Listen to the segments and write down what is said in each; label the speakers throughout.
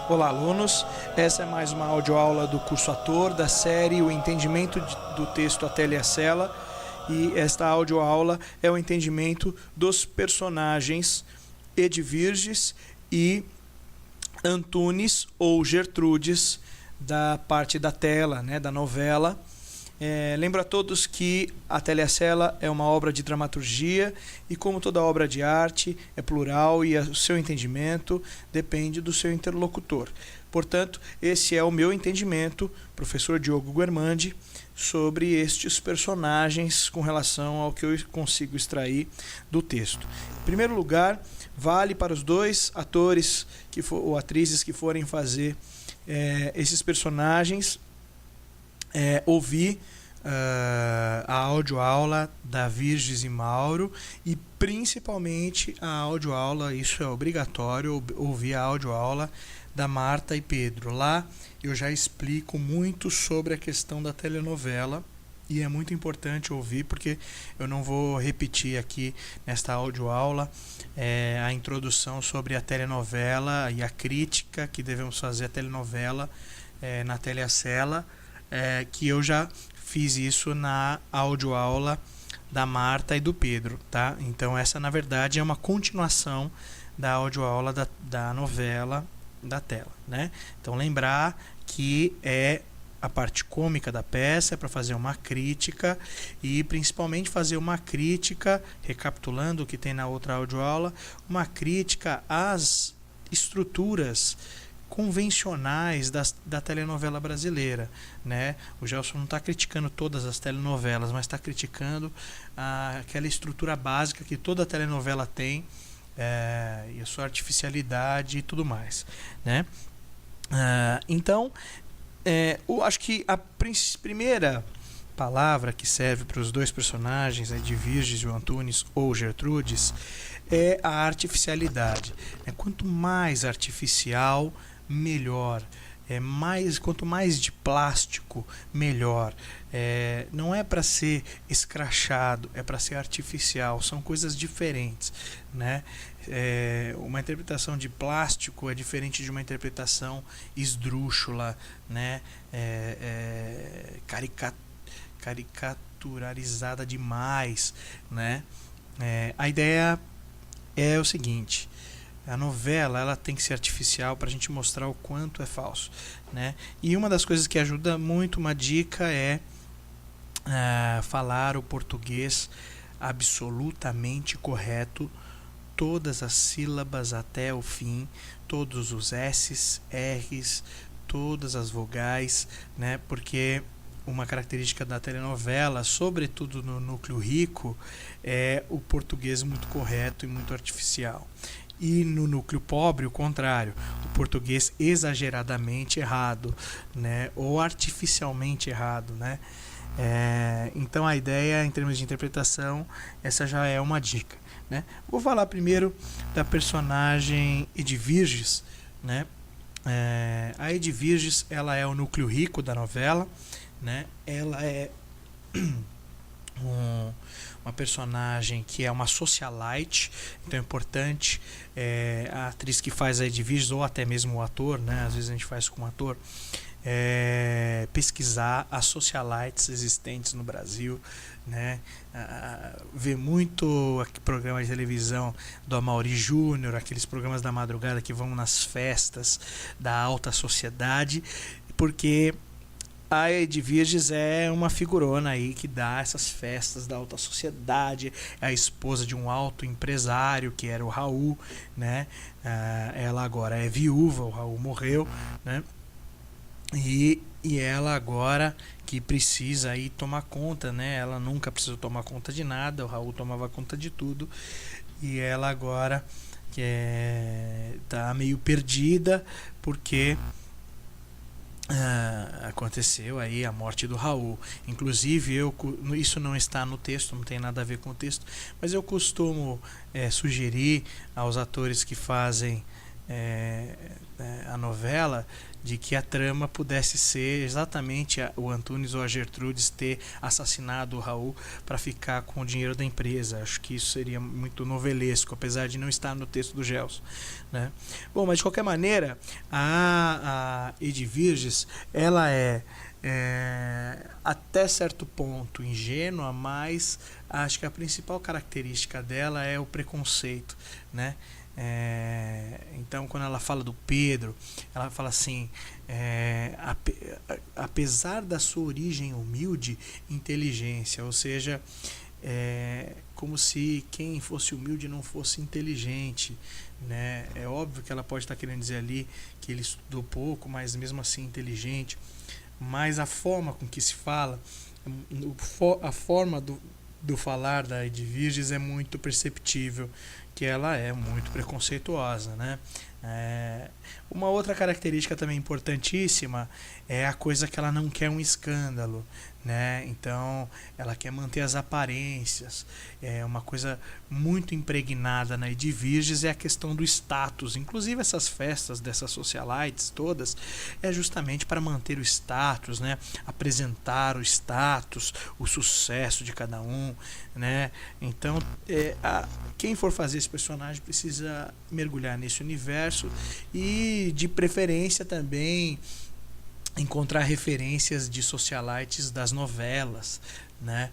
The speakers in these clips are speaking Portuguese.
Speaker 1: Olá, alunos. Essa é mais uma audioaula do curso Ator, da série O Entendimento do Texto Athélia e a Sela. E esta audioaula é o entendimento dos personagens Edvirges e Antunes ou Gertrudes da parte da tela, né, da novela. Lembro a todos que Athélia e a Sela é uma obra de dramaturgia e, como toda obra de arte, é plural e o seu entendimento depende do seu interlocutor. Portanto, esse é o meu entendimento, professor Diogo Guermandi, sobre estes personagens com relação ao que eu consigo extrair do texto. Em primeiro lugar, vale para os dois atores ou atrizes que forem fazer esses personagens ouvir a audioaula da Virges e Mauro e principalmente a audioaula, isso é obrigatório, ouvir a audioaula da Marta e Pedro. Lá eu já explico muito sobre a questão da telenovela e é muito importante ouvir, porque eu não vou repetir aqui nesta audioaula a introdução sobre a telenovela e a crítica que devemos fazer à telenovela na Athélia e a Sela, que eu já fiz isso na audioaula da Marta e do Pedro, tá? Então essa na verdade é uma continuação da audioaula da novela da tela, né? Então lembrar que é a parte cômica da peça, é para fazer uma crítica e principalmente fazer uma crítica, recapitulando o que tem na outra audioaula, uma crítica às estruturas convencionais da telenovela brasileira, né? O Gelson não está criticando todas as telenovelas, mas está criticando aquela estrutura básica que toda telenovela tem, e a sua artificialidade e tudo mais, né? Então, eu acho que a primeira palavra que serve para os dois personagens, Edvirges e o Antunes ou Gertrudes, é a artificialidade. Quanto mais artificial, melhor. Quanto mais de plástico, melhor. Não é para ser escrachado, é para ser artificial. São coisas diferentes, né? Uma interpretação de plástico é diferente de uma interpretação esdrúxula, né? Caricaturizada demais, né? A ideia é o seguinte: a novela ela tem que ser artificial para a gente mostrar o quanto é falso, né? E uma das coisas que ajuda muito, uma dica é falar o português absolutamente correto, todas as sílabas até o fim, todos os S's, R's, todas as vogais, né? Porque uma característica da telenovela, sobretudo no núcleo rico, é o português muito correto e muito artificial. E no núcleo pobre, o contrário, o português exageradamente errado, né? Ou artificialmente errado, né? Então a ideia, em termos de interpretação, essa já é uma dica, né? Vou falar primeiro da personagem Edvirges, né? A Edvirges, ela é o núcleo rico da novela, né? Ela é uma personagem que é uma socialite, então é importante a atriz que faz a Edvirges, ou até mesmo o ator, né? Às vezes a gente faz com o ator, pesquisar as socialites existentes no Brasil, né? Ver muito programa de televisão do Amaury Júnior, aqueles programas da madrugada que vão nas festas da alta sociedade, porque a Edvirges é uma figurona aí que dá essas festas da alta sociedade, é a esposa de um alto empresário que era o Raul, né? Ela agora é viúva, o Raul morreu, né? E ela agora que precisa aí tomar conta, né? Ela nunca precisou tomar conta de nada, o Raul tomava conta de tudo, e ela agora que tá meio perdida porque aconteceu aí a morte do Raul. Inclusive isso não está no texto, não tem nada a ver com o texto, mas eu costumo sugerir aos atores que fazem a novela, de que a trama pudesse ser exatamente o Antunes ou a Gertrudes ter assassinado o Raul para ficar com o dinheiro da empresa. Acho que isso seria muito novelesco, apesar de não estar no texto do Gelson, né? Bom, mas de qualquer maneira, a Edviges, ela é até certo ponto ingênua, mas acho que a principal característica dela é o preconceito, né? Então, quando ela fala do Pedro, ela fala assim: apesar da sua origem humilde, inteligência, ou seja, como se quem fosse humilde não fosse inteligente, né? É óbvio que ela pode estar querendo dizer ali que ele estudou pouco, mas mesmo assim inteligente. Mas a forma com que se fala, a forma do falar da Edviges é muito perceptível que ela é muito preconceituosa, né? Uma outra característica também importantíssima é a coisa que ela não quer um escândalo, né? Então ela quer manter as aparências. Uma coisa muito impregnada na Edviges é a questão do status. Inclusive essas festas dessas socialites todas é justamente para manter o status, né? Apresentar o status, o sucesso de cada um, né? Então quem for fazer esse personagem precisa mergulhar nesse universo e de preferência também encontrar referências de socialites das novelas, né?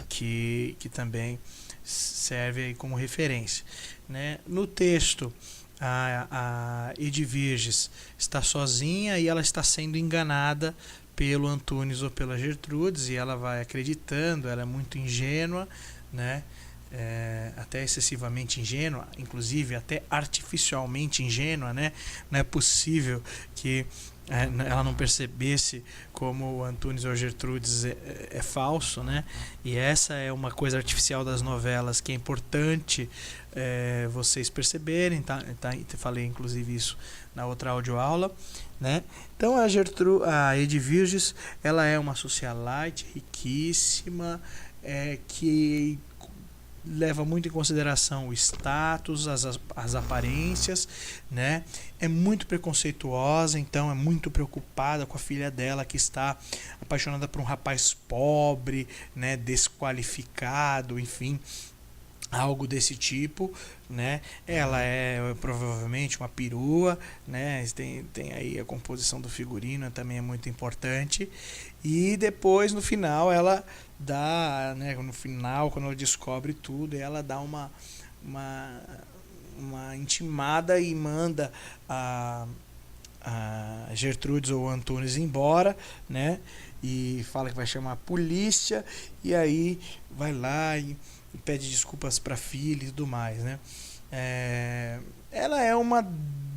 Speaker 1: Que também serve aí como referência, né? No texto, a Edviges está sozinha e ela está sendo enganada pelo Antunes ou pela Gertrudes, e ela vai acreditando. Ela é muito ingênua, né? Até excessivamente ingênua, inclusive até artificialmente ingênua, né? Não é possível que ela não percebesse como o Antunes ou a Gertrudes é falso, né? E essa é uma coisa artificial das novelas que é importante vocês perceberem, falei inclusive isso na outra audioaula, né? Então a Edviges, ela é uma socialite riquíssima, que leva muito em consideração o status, as aparências, né? É muito preconceituosa, então é muito preocupada com a filha dela, que está apaixonada por um rapaz pobre, né? Desqualificado, enfim, algo desse tipo, né? Ela é provavelmente uma perua, né? Tem aí a composição do figurino, também é muito importante. E depois, no final, ela dá, né? No final, quando ela descobre tudo, ela dá uma intimada e manda a Gertrudes ou Antunes embora, né? E fala que vai chamar a polícia, e aí vai lá e pede desculpas para a filha e tudo mais, né? Ela é uma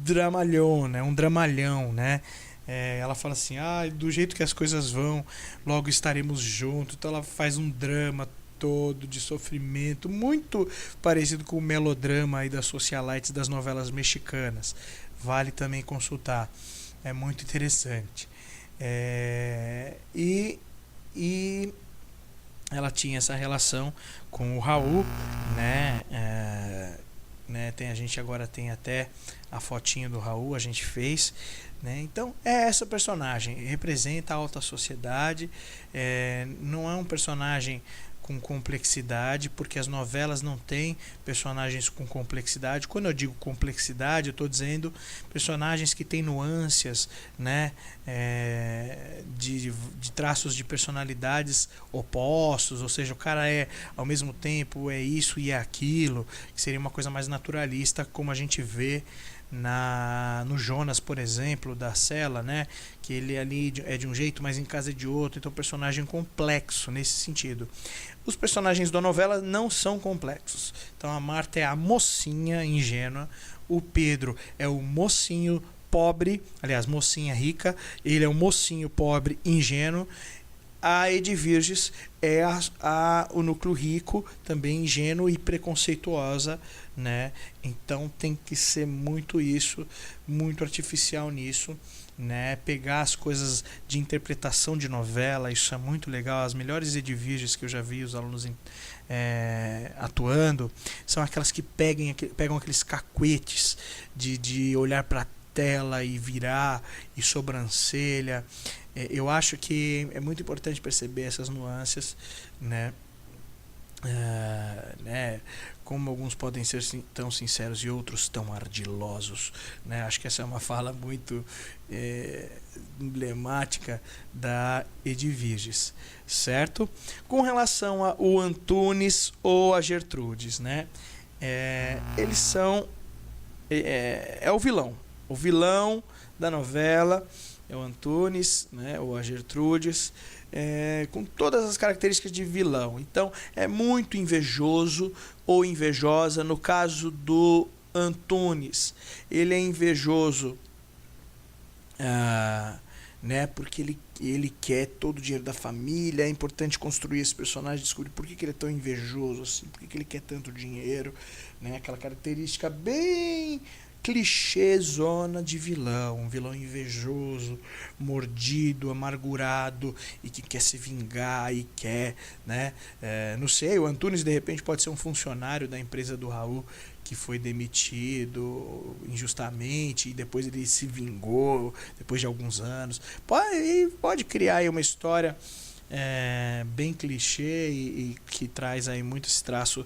Speaker 1: dramalhona, é um dramalhão, né? Ela fala assim: do jeito que as coisas vão, logo estaremos juntos. Então ela faz um drama todo de sofrimento, muito parecido com o melodrama aí das socialites das novelas mexicanas. Vale também consultar, é muito interessante. E ela tinha essa relação com o Raul, né? A gente agora tem até a fotinho do Raul, a gente fez, né? Então essa personagem representa a alta sociedade. Não é um personagem com complexidade, porque as novelas não têm personagens com complexidade. Quando eu digo complexidade, eu estou dizendo personagens que têm nuances, né? De traços de personalidades opostos, ou seja, o cara ao mesmo tempo isso e aquilo, que seria uma coisa mais naturalista, como a gente vê no Jonas, por exemplo, da Cela, né? Que ele ali é de um jeito, mas em casa é de outro. Então, personagem complexo nesse sentido. Os personagens da novela não são complexos. Então, a Marta é a mocinha ingênua, o Pedro é o mocinho pobre, aliás, mocinha rica, ele é o mocinho pobre ingênuo, a Edviges é o núcleo rico, também ingênuo e preconceituosa, né? Então tem que ser muito isso, muito artificial nisso, né? Pegar as coisas de interpretação de novela, isso é muito legal. As melhores Edviges que eu já vi os alunos atuando são aquelas que pegam aqueles cacuetes de olhar para tela e virar e sobrancelha. Eu acho que é muito importante perceber essas nuances, né? Como alguns podem ser tão sinceros e outros tão ardilosos, né? Acho que essa é uma fala muito emblemática da Edviges, certo? Com relação ao Antunes ou a Gertrudes, né? Eles são o vilão da novela é o Antunes, né, ou a Gertrudes, com todas as características de vilão. Então, é muito invejoso ou invejosa. No caso do Antunes, ele é invejoso, né, porque ele quer todo o dinheiro da família. É importante construir esse personagem, descobrir por que ele é tão invejoso assim, por que ele quer tanto dinheiro, né, aquela característica bem clichêzona de vilão, um vilão invejoso, mordido, amargurado e que quer se vingar e quer, né? Não sei, o Antunes de repente pode ser um funcionário da empresa do Raul que foi demitido injustamente e depois ele se vingou depois de alguns anos. Pode criar aí uma história bem clichê e que traz aí muito esse traço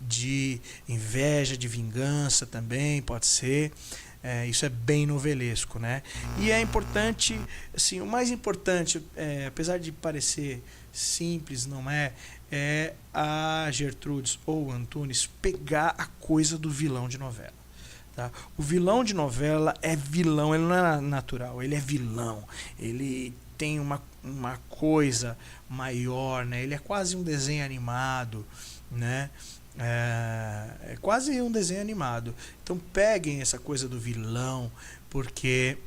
Speaker 1: de inveja, de vingança também, pode ser. Isso é bem novelesco, né? E é importante, assim, o mais importante, apesar de parecer simples, não é a Gertrudes ou o Antunes pegar a coisa do vilão de novela. Tá? O vilão de novela é vilão, ele não é natural, ele é vilão, ele tem uma coisa maior, né? Ele é quase um desenho animado, né? É quase um desenho animado. Então peguem essa coisa do vilão, porque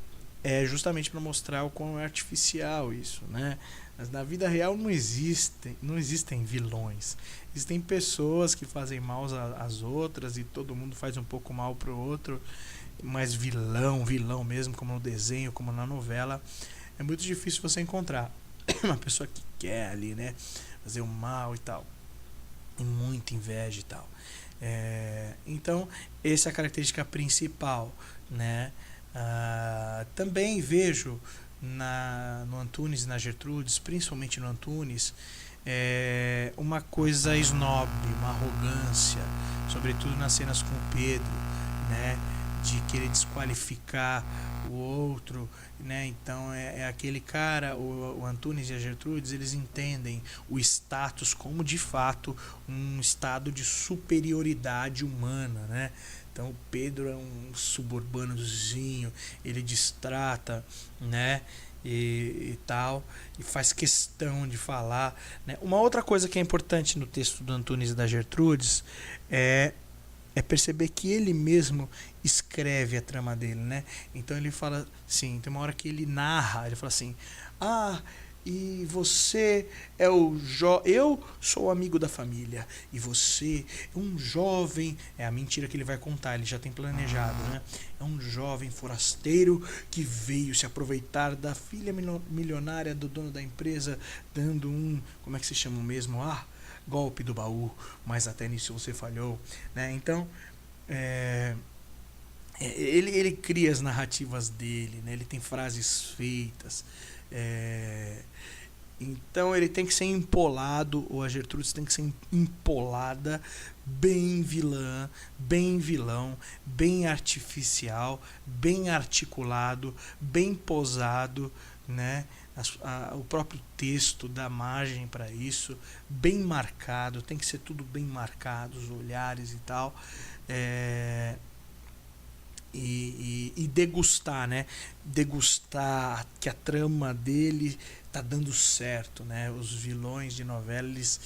Speaker 1: é justamente para mostrar o quão é artificial isso, né? Mas na vida real não existem vilões. Existem pessoas que fazem mal às outras e todo mundo faz um pouco mal pro outro, mas vilão mesmo, como no desenho, como na novela, é muito difícil você encontrar uma pessoa que quer ali, né, fazer o mal e tal. E muita inveja e tal. Então, essa é a característica principal, né? Também vejo no Antunes e na Gertrudes, principalmente no Antunes, uma coisa snob, uma arrogância, sobretudo nas cenas com o Pedro, né? De querer desqualificar o outro, né? Então aquele cara, o Antunes e a Gertrudes, eles entendem o status como de fato um estado de superioridade humana, né? Então o Pedro é um suburbanozinho, ele destrata, né? E tal, e faz questão de falar, né? Uma outra coisa que é importante no texto do Antunes e da Gertrudes é perceber que ele mesmo escreve a trama dele, né? Então ele fala assim, tem uma hora que ele narra, ele fala assim: e você é eu sou amigo da família e você é um jovem, é a mentira que ele vai contar, ele já tem planejado, né? É um jovem forasteiro que veio se aproveitar da filha milionária do dono da empresa, dando como é que se chama mesmo? Golpe do baú, mas até nisso você falhou, né? Então ele cria as narrativas dele, né? Ele tem frases feitas, então ele tem que ser empolado, ou a Gertrudes tem que ser empolada, bem vilã, bem vilão, bem artificial, bem articulado, bem posado, né? O próprio texto dá margem para isso, bem marcado, tem que ser tudo bem marcado, os olhares e tal, e degustar, né? Degustar que a trama dele tá dando certo, né? Os vilões de novela, eles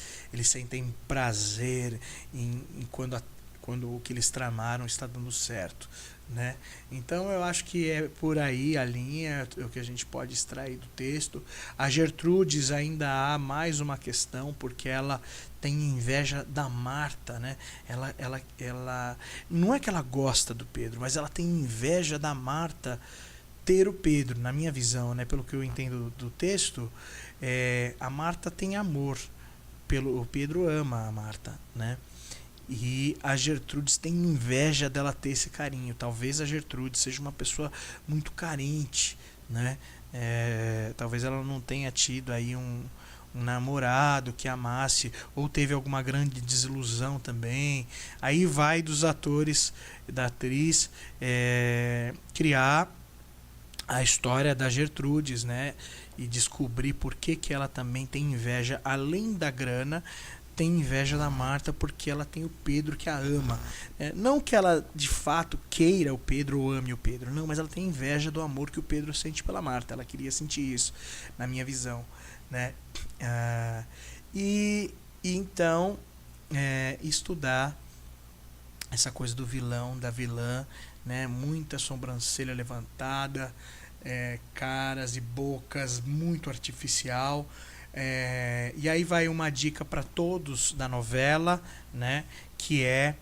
Speaker 1: sentem prazer em quando quando o que eles tramaram está dando certo, né? Então eu acho que é por aí a linha, o que a gente pode extrair do texto. A Gertrudes ainda há mais uma questão, porque ela tem inveja da Marta, né? Ela não é que ela gosta do Pedro, mas ela tem inveja da Marta ter o Pedro, na minha visão, né? Pelo que eu entendo do texto, a Marta tem amor o Pedro ama a Marta, né? E a Gertrudes tem inveja dela ter esse carinho. Talvez a Gertrudes seja uma pessoa muito carente, né? Talvez ela não tenha tido aí um namorado que amasse, ou teve alguma grande desilusão também. Aí vai dos atores, da atriz, criar a história da Gertrudes, né? E descobrir por que ela também tem inveja, além da grana, tem inveja da Marta porque ela tem o Pedro que a ama. Não que ela de fato queira o Pedro ou ame o Pedro, não, mas ela tem inveja do amor que o Pedro sente pela Marta. Ela queria sentir isso, na minha visão, né? E então estudar essa coisa do vilão, da vilã, né? Muita sobrancelha levantada, caras e bocas muito artificial. E aí vai uma dica para todos da novela, né? Que é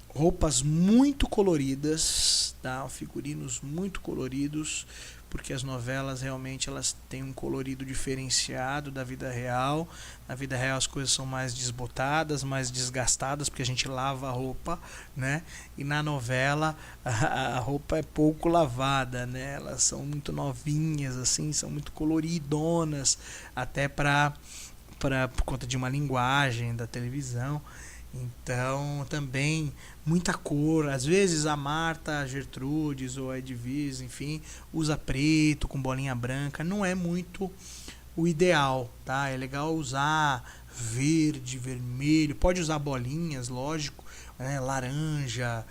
Speaker 1: roupas muito coloridas, tá? Figurinos muito coloridos, porque as novelas realmente elas têm um colorido diferenciado da vida real. Na vida real as coisas são mais desbotadas, mais desgastadas, porque a gente lava a roupa, né? E na novela a roupa é pouco lavada, né? Elas são muito novinhas, assim, são muito coloridonas, até por conta de uma linguagem da televisão. Então, também muita cor. Às vezes a Marta, a Gertrudes ou a Edvise, enfim, usa preto com bolinha branca. Não é muito o ideal, tá? É legal usar verde, vermelho. Pode usar bolinhas, lógico, né? Laranja,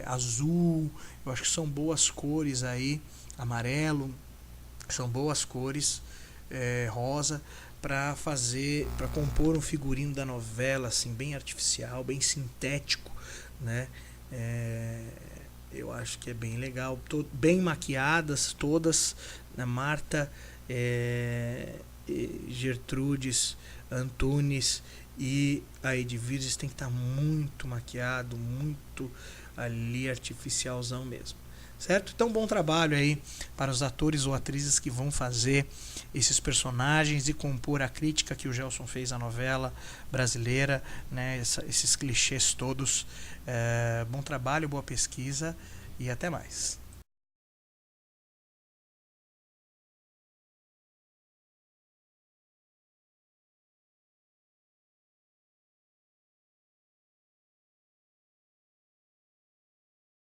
Speaker 1: azul. Eu acho que são boas cores aí. Amarelo, são boas cores. Rosa, para compor um figurino da novela assim bem artificial, bem sintético, né? Eu acho que é bem legal, bem maquiadas todas, né? Marta, Gertrudes, Antunes e a Edviges tem que estar muito maquiado, muito ali artificialzão mesmo. Certo? Então, bom trabalho aí para os atores ou atrizes que vão fazer esses personagens e compor a crítica que o Gelson fez à novela brasileira, né? Esses clichês todos. Bom trabalho, boa pesquisa e até mais.